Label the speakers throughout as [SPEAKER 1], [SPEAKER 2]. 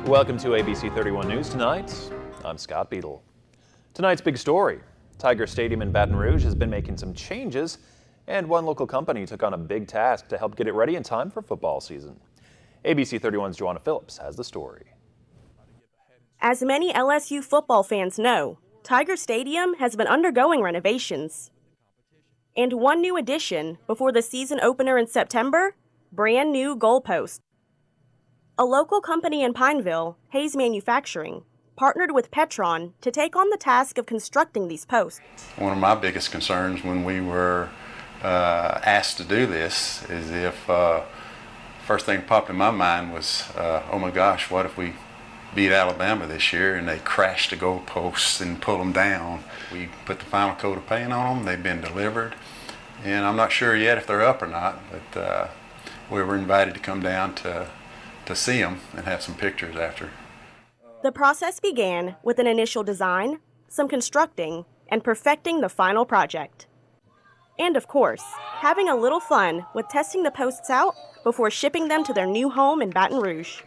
[SPEAKER 1] Welcome to ABC 31 News Tonight. I'm Scott Beadle. Tonight's big story. Tiger Stadium in Baton Rouge has been making some changes, and one local company took on a big task to help get it ready in time for football season. ABC 31's Joanna Phillips has the story.
[SPEAKER 2] As many LSU football fans know, Tiger Stadium has been undergoing renovations. And one new addition before the season opener in September, brand new goalposts. A local company in Pineville, Hayes Manufacturing, partnered with Petron to take on the task of constructing these posts.
[SPEAKER 3] One of my biggest concerns when we were asked to do this is if first thing popped in my mind was, oh my gosh, what if we beat Alabama this year and they crash the goalposts and pull them down. We put the final coat of paint on them, they've been delivered, and I'm not sure yet if they're up or not, but we were invited to come down to see them and have some pictures after.
[SPEAKER 2] The process began with an initial design, some constructing, and perfecting the final project. And of course, having a little fun with testing the posts out before shipping them to their new home in Baton Rouge.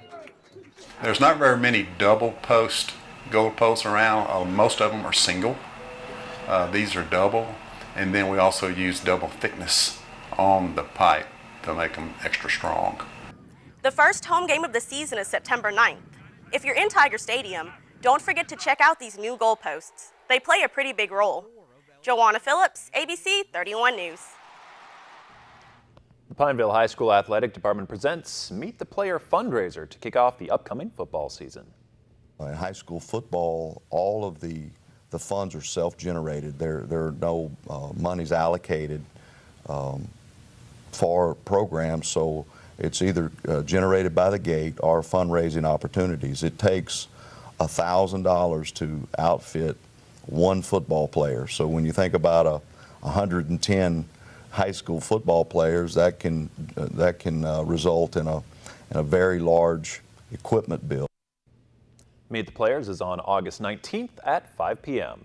[SPEAKER 3] There's not very many double post goalposts around. Most of them are single. These are double, and then we also use double thickness on the pipe to make them extra strong.
[SPEAKER 2] The first home game of the season is September 9th. If you're in Tiger Stadium, don't forget to check out these new goalposts. They play a pretty big role. Joanna Phillips, ABC 31 News.
[SPEAKER 1] The Pineville High School Athletic Department presents Meet the Player fundraiser to kick off the upcoming football season.
[SPEAKER 4] In high school football, all of the funds are self-generated. There are no monies allocated for programs, so it's either generated by the gate or fundraising opportunities. It takes $1,000 to outfit one football player. So when you think about 110 high school football players, that can result in a very large equipment bill.
[SPEAKER 1] Meet the Players is on August 19th at 5 p.m.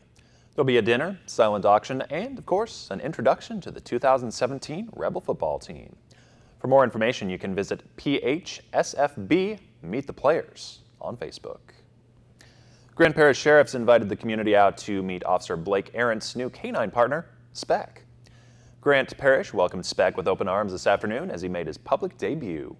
[SPEAKER 1] There'll be a dinner, silent auction, and of course, an introduction to the 2017 Rebel football team. For more information, you can visit PHSFB Meet the Players on Facebook. Grand Parish Sheriff's invited the community out to meet Officer Blake Arendt's new canine partner, Speck. Grant Parish welcomed Speck with open arms this afternoon as he made his public debut.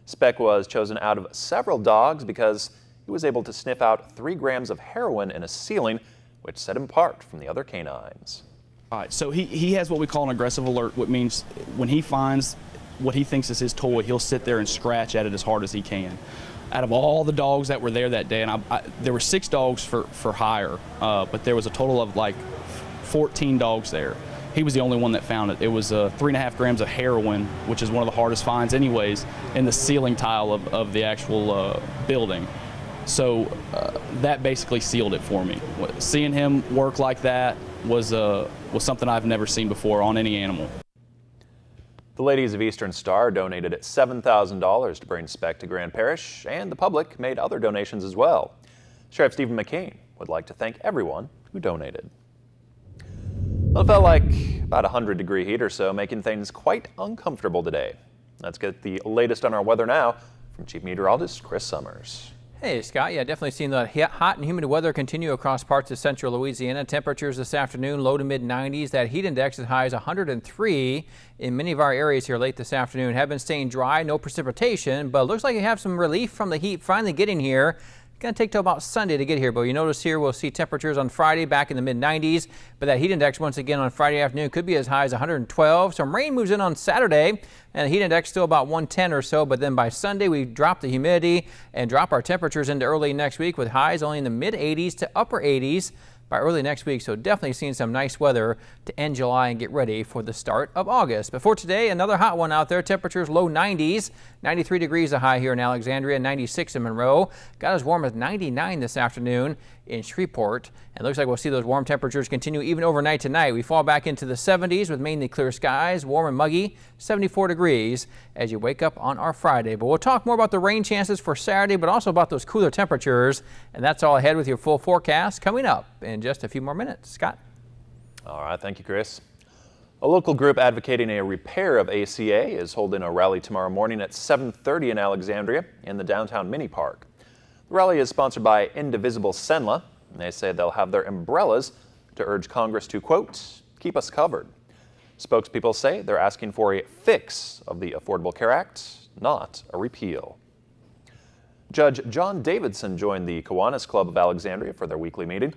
[SPEAKER 1] Speck was chosen out of several dogs because he was able to sniff out 3 grams of heroin in a ceiling, which set him apart from the other canines.
[SPEAKER 5] All right, so he has what we call an aggressive alert, which means when he finds what he thinks is his toy, he'll sit there and scratch at it as hard as he can. Out of all the dogs that were there that day, and there were 6 dogs for hire, but there was a total of like 14 dogs there. He was the only one that found it. It was 3.5 grams of heroin, which is one of the hardest finds anyways, in the ceiling tile of the actual building. So that basically sealed it for me. Seeing him work like that was something I've never seen before on any animal.
[SPEAKER 1] The Ladies of Eastern Star donated $7,000 to bring Speck to Grand Parish, and the public made other donations as well. Sheriff Stephen McCain would like to thank everyone who donated. Well, it felt like about 100-degree heat or so, making things quite uncomfortable today. Let's get the latest on our weather now from Chief Meteorologist Chris Summers.
[SPEAKER 6] Hey, Scott. Yeah, definitely seen the hot and humid weather continue across parts of central Louisiana. Temperatures this afternoon, low to mid-90s. That heat index as high as 103 in many of our areas here late this afternoon. Have been staying dry, no precipitation, but looks like you have some relief from the heat finally getting here. Going to take till about Sunday to get here, but you notice here we'll see temperatures on Friday back in the mid-90s, but that heat index once again on Friday afternoon could be as high as 112. Some rain moves in on Saturday, and the heat index still about 110 or so, but then by Sunday we drop the humidity and drop our temperatures into early next week with highs only in the mid-80s to upper 80s by early next week. So definitely seeing some nice weather to end July and get ready for the start of August. But for today, another hot one out there. Temperatures low 90s, 93 degrees a high here in Alexandria, 96 in Monroe. Got as warm as 99 this afternoon in Shreveport. And looks like we'll see those warm temperatures continue even overnight tonight. We fall back into the 70s with mainly clear skies, warm and muggy, 74 degrees as you wake up on our Friday. But we'll talk more about the rain chances for Saturday, but also about those cooler temperatures. And that's all ahead with your full forecast coming up in just a few more minutes. Scott?
[SPEAKER 1] All right, thank you, Chris. A local group advocating a repair of ACA is holding a rally tomorrow morning at 7:30 in Alexandria in the downtown mini park. The The rally is sponsored by Indivisible Senla, and they say they'll have their umbrellas to urge Congress to, quote, keep us covered. Spokespeople say they're asking for a fix of the Affordable Care Act, not a repeal. Judge John Davidson joined the Kiwanis Club of Alexandria for their weekly meeting.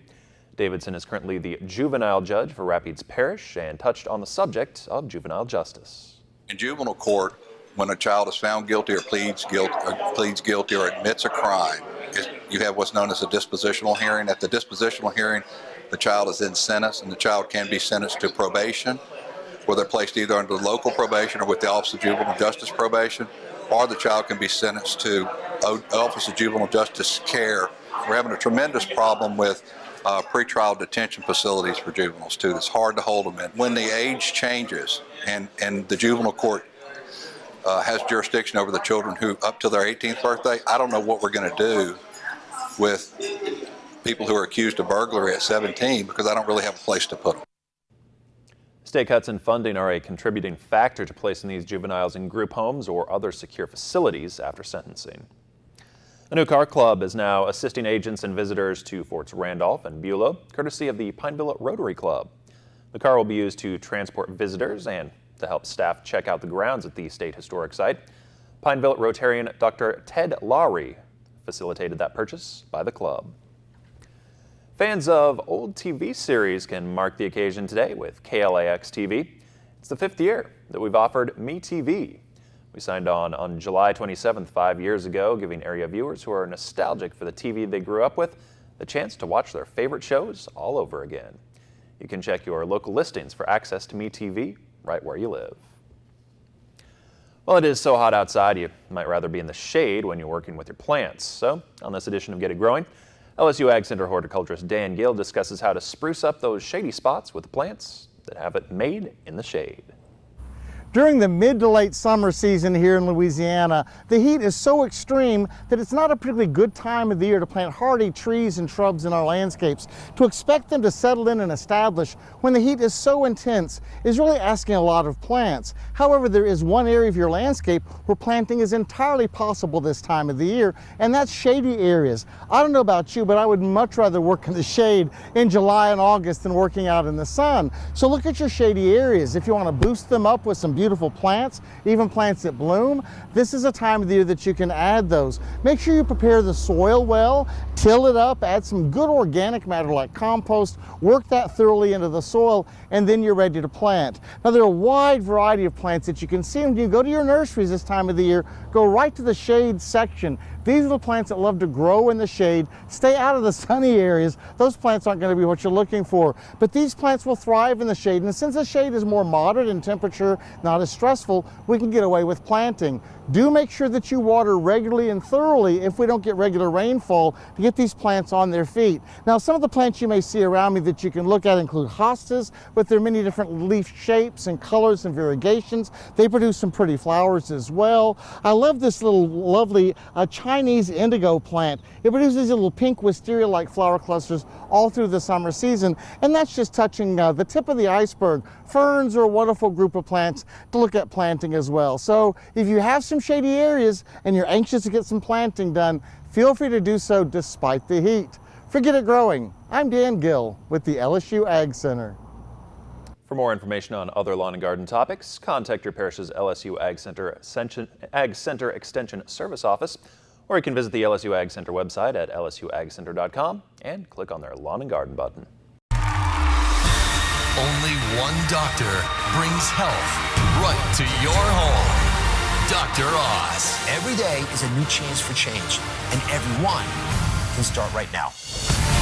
[SPEAKER 1] Davidson is currently the juvenile judge for Rapides Parish and touched on the subject of juvenile justice.
[SPEAKER 7] In juvenile court, when a child is found guilty or pleads guilty or admits a crime, you have what's known as a dispositional hearing. At the dispositional hearing, the child is then sentenced, and the child can be sentenced to probation, where they're placed either under local probation or with the Office of Juvenile Justice probation, or the child can be sentenced to Office of Juvenile Justice care. We're having a tremendous problem with pretrial detention facilities for juveniles too. It's hard to hold them in. When the age changes and the juvenile court has jurisdiction over the children who up to their 18th birthday, I don't know what we're going to do with people who are accused of burglary at 17 because I don't really have a place to put them.
[SPEAKER 1] State cuts in funding are a contributing factor to placing these juveniles in group homes or other secure facilities after sentencing. A new car club is now assisting agents and visitors to Forts Randolph and Beulah, courtesy of the Pineville Rotary Club. The car will be used to transport visitors and to help staff check out the grounds at the State Historic Site. Pineville Rotarian Dr. Ted Lowry facilitated that purchase by the club. Fans of old TV series can mark the occasion today with KLAX TV. It's the 5th year that we've offered MeTV. We signed on July 27th, 5 years ago, giving area viewers who are nostalgic for the TV they grew up with the chance to watch their favorite shows all over again. You can check your local listings for access to MeTV right where you live. Well, it is so hot outside, you might rather be in the shade when you're working with your plants. So, on this edition of Get It Growing, LSU Ag Center horticulturist Dan Gill discusses how to spruce up those shady spots with the plants that have it made in the shade.
[SPEAKER 8] During the mid to late summer season here in Louisiana, the heat is so extreme that it's not a particularly good time of the year to plant hardy trees and shrubs in our landscapes. To expect them to settle in and establish when the heat is so intense is really asking a lot of plants. However, there is one area of your landscape where planting is entirely possible this time of the year, and that's shady areas. I don't know about you, but I would much rather work in the shade in July and August than working out in the sun. So look at your shady areas. If you want to boost them up with some beautiful plants, even plants that bloom, this is a time of the year that you can add those. Make sure you prepare the soil well, till it up, add some good organic matter like compost, work that thoroughly into the soil, and then you're ready to plant. Now there are a wide variety of plants that you can see when you go to your nurseries this time of the year. Go right to the shade section. These are the plants that love to grow in the shade. Stay out of the sunny areas. Those plants aren't going to be what you're looking for. But these plants will thrive in the shade. And since the shade is more moderate in temperature, not as stressful, we can get away with planting. Do make sure that you water regularly and thoroughly if we don't get regular rainfall to get these plants on their feet. Now, some of the plants you may see around me that you can look at include hostas with their many different leaf shapes and colors and variegations. They produce some pretty flowers as well. I love this little lovely Chinese indigo plant. It produces these little pink wisteria-like flower clusters all through the summer season, and that's just touching the tip of the iceberg. Ferns are a wonderful group of plants to look at planting as well. So if you have some shady areas and you're anxious to get some planting done, feel free to do so despite the heat. For Get It Growing, I'm Dan Gill with the LSU Ag Center.
[SPEAKER 1] For more information on other lawn and garden topics, contact your parish's LSU Ag Center Extension Service Office, or you can visit the LSU Ag Center website at lsuagcenter.com and click on their lawn and garden button.
[SPEAKER 9] Only one doctor brings health right to your home. Dr. Oz.
[SPEAKER 10] Every day is a new chance for change, and everyone can start right now.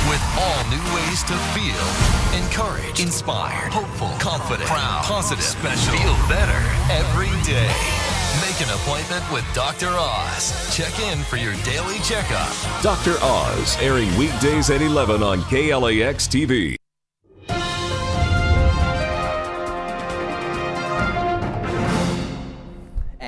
[SPEAKER 9] With all new ways to feel, encouraged, inspired, hopeful, confident, proud, positive, special, feel better every day. Make an appointment with Dr. Oz. Check in for your daily checkup.
[SPEAKER 11] Dr. Oz, airing weekdays at 11 on KLAX TV.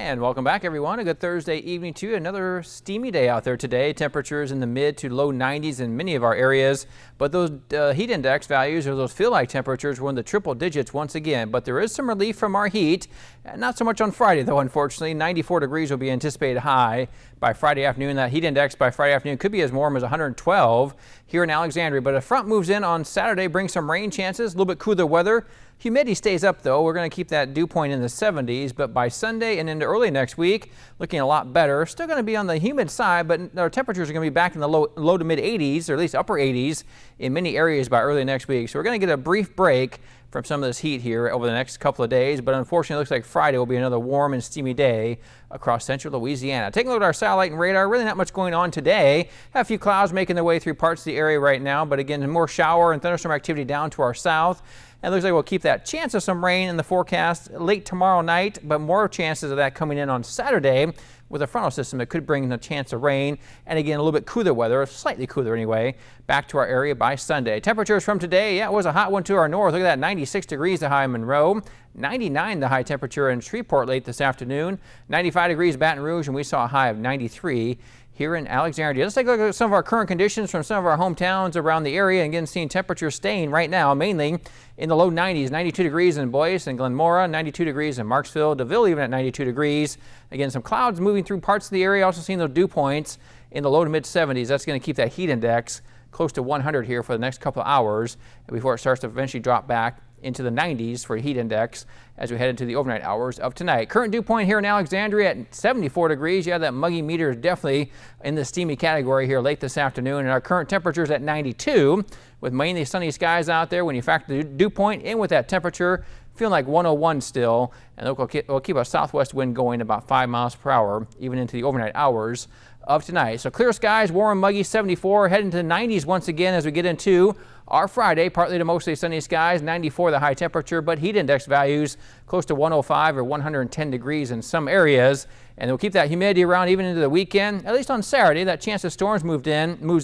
[SPEAKER 6] And welcome back, everyone. A good Thursday evening to you. Another steamy day out there today. Temperatures in the mid to low 90s in many of our areas. But those heat index values, or those feel-like temperatures, were in the triple digits once again. But there is some relief from our heat. Not so much on Friday, though, unfortunately. 94 degrees will be anticipated high by Friday afternoon. That heat index by Friday afternoon could be as warm as 112 here in Alexandria. But a front moves in on Saturday, brings some rain chances, a little bit cooler weather. Humidity stays up, though. We're going to keep that dew point in the 70s, but by Sunday and into early next week, looking a lot better. Still going to be on the humid side, but our temperatures are going to be back in the low to mid 80s, or at least upper 80s in many areas by early next week. So we're going to get a brief break from some of this heat here over the next couple of days, but unfortunately it looks like Friday will be another warm and steamy day across central Louisiana. Taking a look at our satellite and radar, really not much going on today. Have a few clouds making their way through parts of the area right now, but again, more shower and thunderstorm activity down to our south. And it looks like we'll keep that chance of some rain in the forecast late tomorrow night, but more chances of that coming in on Saturday with a frontal system that could bring the chance of rain. And again, a little bit cooler weather, slightly cooler anyway, back to our area by Sunday. Temperatures from today, yeah, it was a hot one to our north. Look at that, 96 degrees the high in Monroe, 99 the high temperature in Shreveport late this afternoon, 95 degrees Baton Rouge, and we saw a high of 93 here in Alexandria. Let's take a look at some of our current conditions from some of our hometowns around the area. And again, seeing temperatures staying right now, mainly in the low 90s, 92 degrees in Boyce and Glenmora, 92 degrees in Marksville, DeVille even at 92 degrees. Again, some clouds moving through parts of the area. Also seeing those dew points in the low to mid 70s. That's going to keep that heat index close to 100 here for the next couple of hours before it starts to eventually drop back into the 90s for heat index as we head into the overnight hours of tonight. Current dew point here in Alexandria at 74 degrees. Yeah, that muggy meter is definitely in the steamy category here late this afternoon. And our current temperature is at 92 with mainly sunny skies out there. When you factor the dew point in with that temperature, feeling like 101 still. And we'll keep a southwest wind going about 5 miles per hour even into the overnight hours of tonight. So clear skies, warm, muggy, 74, heading to the 90s once again as we get into our Friday, partly to mostly sunny skies, 94 the high temperature, but heat index values close to 105 or 110 degrees in some areas. And we'll keep that humidity around even into the weekend, at least on Saturday. That chance of storms moves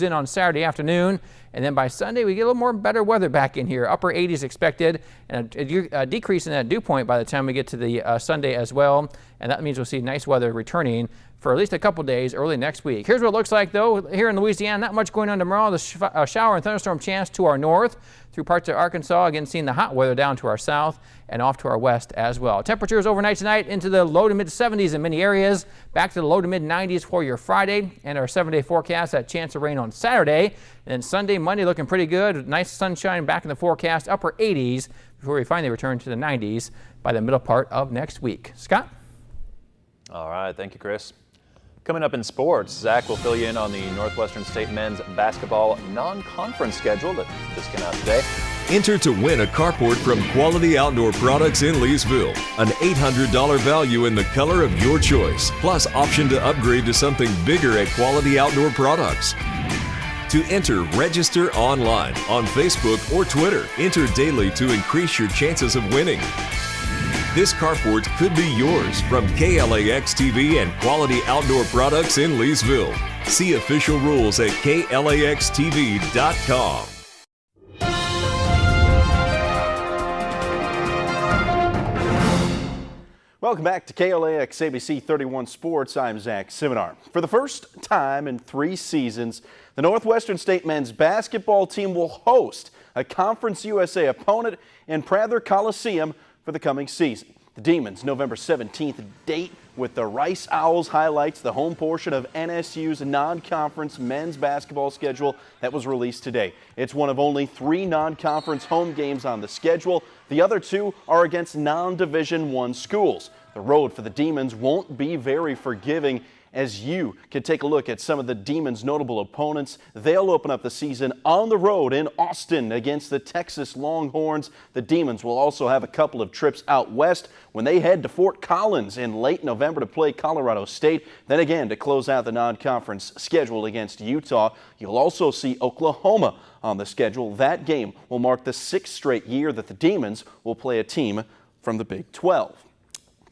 [SPEAKER 6] in on Saturday afternoon. And then by Sunday, we get a little more better weather back in here. Upper 80s expected, and a decrease in that dew point by the time we get to the Sunday as well. And that means we'll see nice weather returning for at least a couple days early next week. Here's what it looks like, though, here in Louisiana. Not much going on tomorrow. The shower and thunderstorm chance to our north through parts of Arkansas. Again, seeing the hot weather down to our south and off to our west as well. Temperatures overnight tonight into the low to mid 70s in many areas. Back to the low to mid 90s for your Friday. And our 7-day forecast, that chance of rain on Saturday. And Sunday, Monday looking pretty good. Nice sunshine back in the forecast. Upper 80s before we finally return to the 90s by the middle part of next week. Scott?
[SPEAKER 1] All right. Thank you, Chris. Coming up in sports, Zach will fill you in on the Northwestern State men's basketball non-conference schedule that just came out today.
[SPEAKER 11] Enter to win a carport from Quality Outdoor Products in Leesville. An $800 value in the color of your choice, plus option to upgrade to something bigger at Quality Outdoor Products. To enter, register online on Facebook or Twitter. Enter daily to increase your chances of winning. This carport could be yours from KLAX TV and Quality Outdoor Products in Leesville. See official rules at KLAXTV.com.
[SPEAKER 12] Welcome back to KLAX ABC31 Sports. I'm Zach Seminar. For the first time in 3 seasons, the Northwestern State men's basketball team will host a Conference USA opponent in Prather Coliseum for the coming season. The Demons' November 17th date with the Rice Owls highlights the home portion of NSU's non-conference men's basketball schedule that was released today. It's one of only 3 non-conference home games on the schedule. The other 2 are against non-Division I schools. The road for the Demons won't be very forgiving, as you can take a look at some of the Demons' notable opponents. They'll open up the season on the road in Austin against the Texas Longhorns. The Demons will also have a couple of trips out west when they head to Fort Collins in late November to play Colorado State. Then again to close out the non-conference schedule against Utah. You'll also see Oklahoma on the schedule. That game will mark the 6th straight year that the Demons will play a team from the Big 12.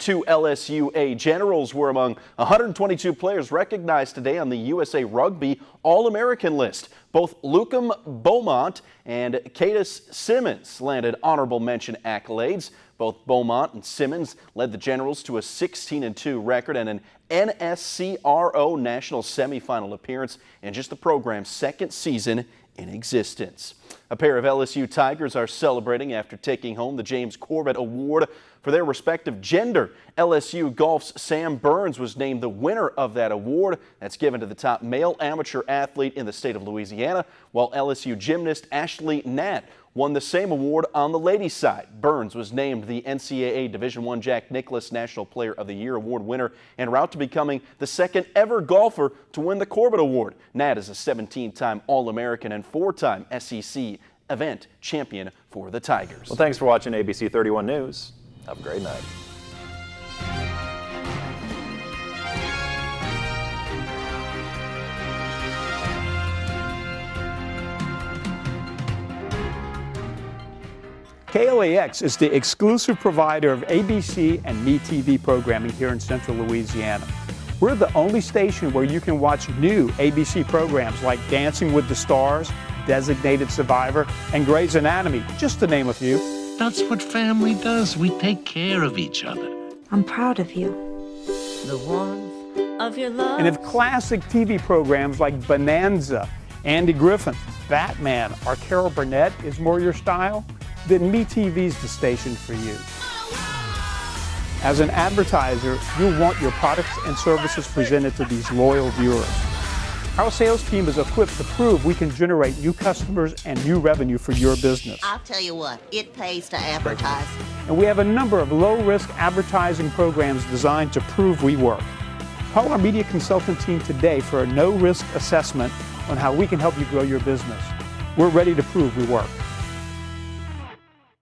[SPEAKER 12] Two LSUA Generals were among 122 players recognized today on the USA Rugby All-American list. Both Lucas Beaumont and Cadis Simmons landed honorable mention accolades. Both Beaumont and Simmons led the Generals to a 16-2 record and an NSCRO national semifinal appearance in just the program's second season in existence. A pair of LSU Tigers are celebrating after taking home the James Corbett Award for their respective gender. LSU Golf's Sam Burns was named the winner of that award. That's given to the top male amateur athlete in the state of Louisiana, while LSU gymnast Ashley Natt won the same award on the ladies' side. Burns was named the NCAA Division I Jack Nicklaus National Player of the Year award winner en route to becoming the second ever golfer to win the Corbett Award. Natt is a 17-time All-American and 4-time SEC event champion for the Tigers.
[SPEAKER 1] Well, thanks for watching ABC 31 News. Have a great night.
[SPEAKER 13] KLAX is the exclusive provider of ABC and MeTV programming here in Central Louisiana. We're the only station where you can watch new ABC programs like Dancing with the Stars, Designated Survivor, and Grey's Anatomy, just to name a few.
[SPEAKER 14] That's what family does. We take care of each other.
[SPEAKER 15] I'm proud of you.
[SPEAKER 14] The warmth of your love.
[SPEAKER 13] And if classic TV programs like Bonanza, Andy Griffin, Batman, or Carol Burnett is more your style, then MeTV's the station for you. As an advertiser, you'll want your products and services presented to these loyal viewers. Our sales team is equipped to prove we can generate new customers and new revenue for your business.
[SPEAKER 16] I'll tell you what, it pays to advertise.
[SPEAKER 13] And we have a number of low-risk advertising programs designed to prove we work. Call our media consultant team today for a no-risk assessment on how we can help you grow your business. We're ready to prove we work.